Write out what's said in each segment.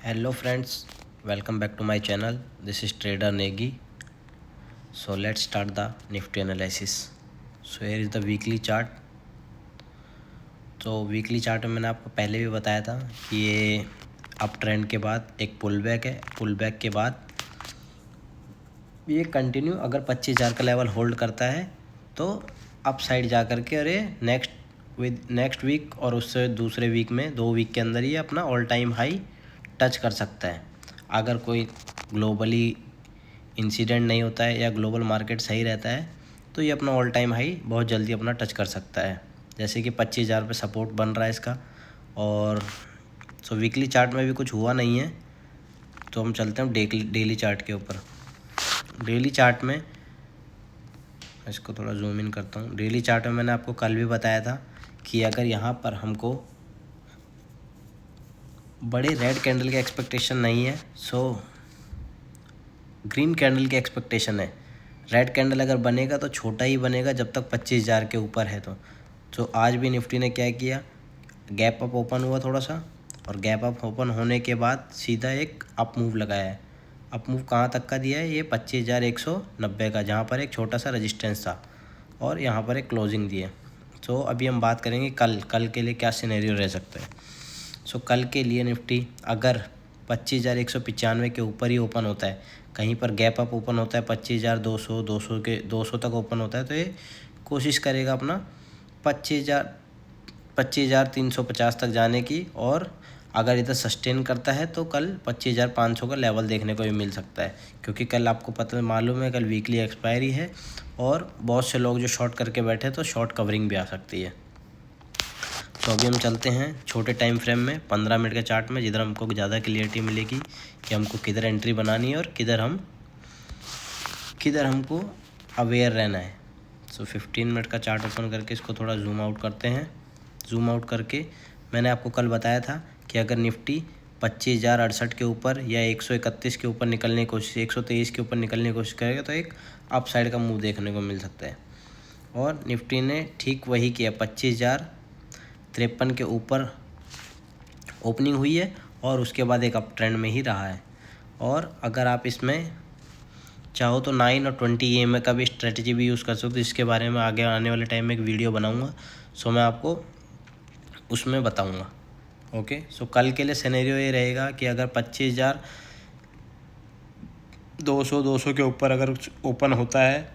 Hello friends, welcome back to my channel. This is Trader Negi. So let's start the Nifty analysis. So here is the weekly chart. तो weekly chart में मैंने आपको पहले भी बताया था कि ये अप ट्रेंड के बाद एक पुल बैक है। पुल बैक के बाद ये कंटिन्यू अगर 25,000 का लेवल होल्ड करता है तो अप साइड जा कर के अरे नेक्स्ट वीक और उससे दूसरे वीक में 2 वीक के अंदर ये अपना ऑल टाइम हाई टच कर सकता है। अगर कोई ग्लोबली इंसिडेंट नहीं होता है या ग्लोबल मार्केट सही रहता है तो ये अपना ऑल टाइम हाई बहुत जल्दी अपना टच कर सकता है। जैसे कि 25,000 पे सपोर्ट बन रहा है इसका। और सो वीकली चार्ट में भी कुछ हुआ नहीं है तो हम चलते हैं डेली चार्ट के ऊपर। डेली चार्ट में इसको थोड़ा जूम इन करता हूँ। डेली चार्ट में मैंने आपको कल भी बताया था कि अगर यहाँ पर हमको बड़े रेड कैंडल के एक्सपेक्टेशन नहीं है, सो ग्रीन कैंडल की एक्सपेक्टेशन है। रेड कैंडल अगर बनेगा तो छोटा ही बनेगा जब तक 25,000 के ऊपर है। तो आज भी निफ्टी ने क्या किया, गैप अप ओपन हुआ थोड़ा सा, और गैप अप ओपन होने के बाद सीधा एक अप मूव लगाया है। अप मूव कहाँ तक का दिया है, ये 25,190 का, जहाँ पर एक छोटा सा रेजिस्टेंस था और यहाँ पर एक क्लोजिंग दी है। तो अभी हम बात करेंगे कल के लिए क्या सिनेरियो रह सकता है। सो कल के लिए निफ्टी अगर 25,195 के ऊपर ही ओपन होता है, कहीं पर गैप अप ओपन होता है 25,200 तक ओपन होता है, तो ये कोशिश करेगा अपना 25,350 तक जाने की। और अगर इधर सस्टेन करता है तो कल 25,500 का लेवल देखने को भी मिल सकता है, क्योंकि कल आपको पता मालूम है कल वीकली एक्सपायरी है और बहुत से लोग जो शॉर्ट करके बैठे तो शॉर्ट कवरिंग भी आ सकती है। तो अभी हम चलते हैं छोटे टाइम फ्रेम में 15 मिनट के चार्ट में, जिधर हमको ज़्यादा क्लियरिटी मिलेगी कि हमको किधर एंट्री बनानी है और किधर हमको अवेयर रहना है। सो 15 मिनट का चार्ट ओपन करके इसको थोड़ा जूम आउट करते हैं। जूम आउट करके मैंने आपको कल बताया था कि अगर निफ्टी 25,068 के ऊपर या 131 के ऊपर निकलने की कोशिश, 123 के ऊपर निकलने की कोशिश करेगा तो एक अप साइड का मूव देखने को मिल सकता है। और निफ्टी ने ठीक वही किया, 25,053 के ऊपर ओपनिंग हुई है और उसके बाद एक अप ट्रेंड में ही रहा है। और अगर आप इसमें चाहो तो 9 और 20 EMA का भी स्ट्रेटजी भी यूज़ कर सकते हो, इसके बारे में आगे आने वाले टाइम में एक वीडियो बनाऊंगा, सो मैं आपको उसमें बताऊंगा। ओके, सो कल के लिए सिनेरियो ये रहेगा कि अगर 25,200 के ऊपर अगर ओपन होता है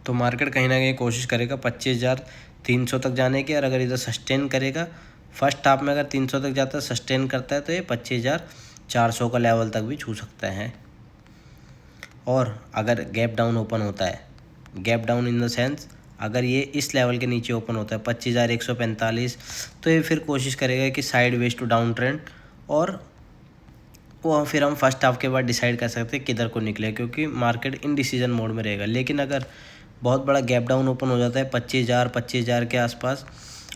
तो मार्केट कहीं ना कहीं कोशिश करेगा 25,300 तक जाने की। और अगर इधर सस्टेन करेगा, फर्स्ट हाफ में अगर 300 तक जाता है, सस्टेन करता है, तो ये 25,400 का लेवल तक भी छू सकता है। और अगर गैप डाउन ओपन होता है, gap down in the sense अगर ये इस लेवल के नीचे ओपन होता है 25,145, तो ये फिर कोशिश करेगा कि sideways to downtrend, और वो फिर हम फर्स्ट हाफ के बाद डिसाइड कर सकते हैं किधर को निकले, क्योंकि मार्केट इनडिसीजन मोड में रहेगा। लेकिन अगर बहुत बड़ा गैप डाउन ओपन हो जाता है 25,000 के आसपास,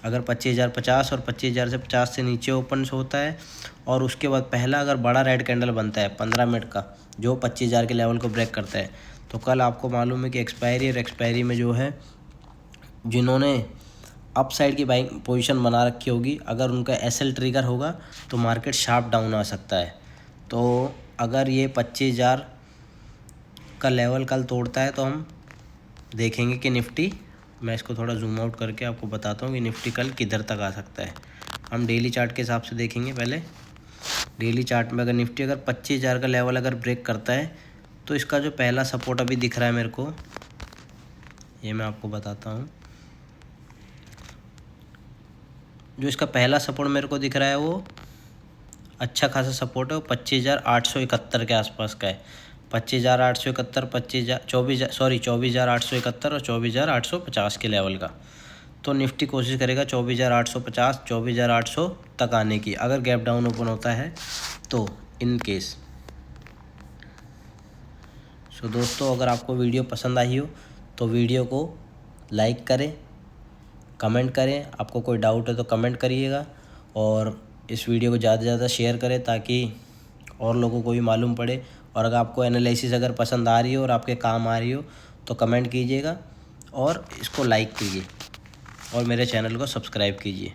अगर 25,050 और 25,050 से नीचे ओपन होता है और उसके बाद पहला अगर बड़ा रेड कैंडल बनता है 15 मिनट का जो 25,000 के लेवल को ब्रेक करता है, तो कल आपको मालूम है कि एक्सपायरी में जो है जिन्होंने अप साइड की बाइंग पोजीशन बना रखी होगी, अगर उनका SL ट्रिगर होगा तो मार्केट शार्प डाउन आ सकता है। तो अगर ये 25,000 का लेवल कल तोड़ता है तो हम देखेंगे कि निफ्टी, मैं इसको थोड़ा जूम आउट करके आपको बताता हूँ कि निफ्टी कल किधर तक आ सकता है। हम डेली चार्ट के हिसाब से देखेंगे। पहले डेली चार्ट में अगर निफ्टी अगर 25,000 का लेवल अगर ब्रेक करता है तो इसका जो पहला सपोर्ट अभी दिख रहा है मेरे को, ये मैं आपको बताता हूँ। जो इसका पहला सपोर्ट मेरे को दिख रहा है वो अच्छा खासा सपोर्ट है, वो 25,871 के आसपास का है। 25,871, 24,871 और 24,850 के लेवल का। तो निफ्टी कोशिश करेगा 24,850, 24,800 तक आने की, अगर गैप डाउन ओपन होता है तो इन केस। सो दोस्तों, अगर आपको वीडियो पसंद आई हो तो वीडियो को लाइक करें, कमेंट करें, आपको कोई डाउट है तो कमेंट करिएगा, और इस वीडियो को ज़्यादा से ज़्यादा शेयर करें ताकि और लोगों को भी मालूम पड़े। और अगर आपको एनालिसिस अगर पसंद आ रही हो और आपके काम आ रही हो तो कमेंट कीजिएगा और इसको लाइक कीजिए और मेरे चैनल को सब्सक्राइब कीजिए।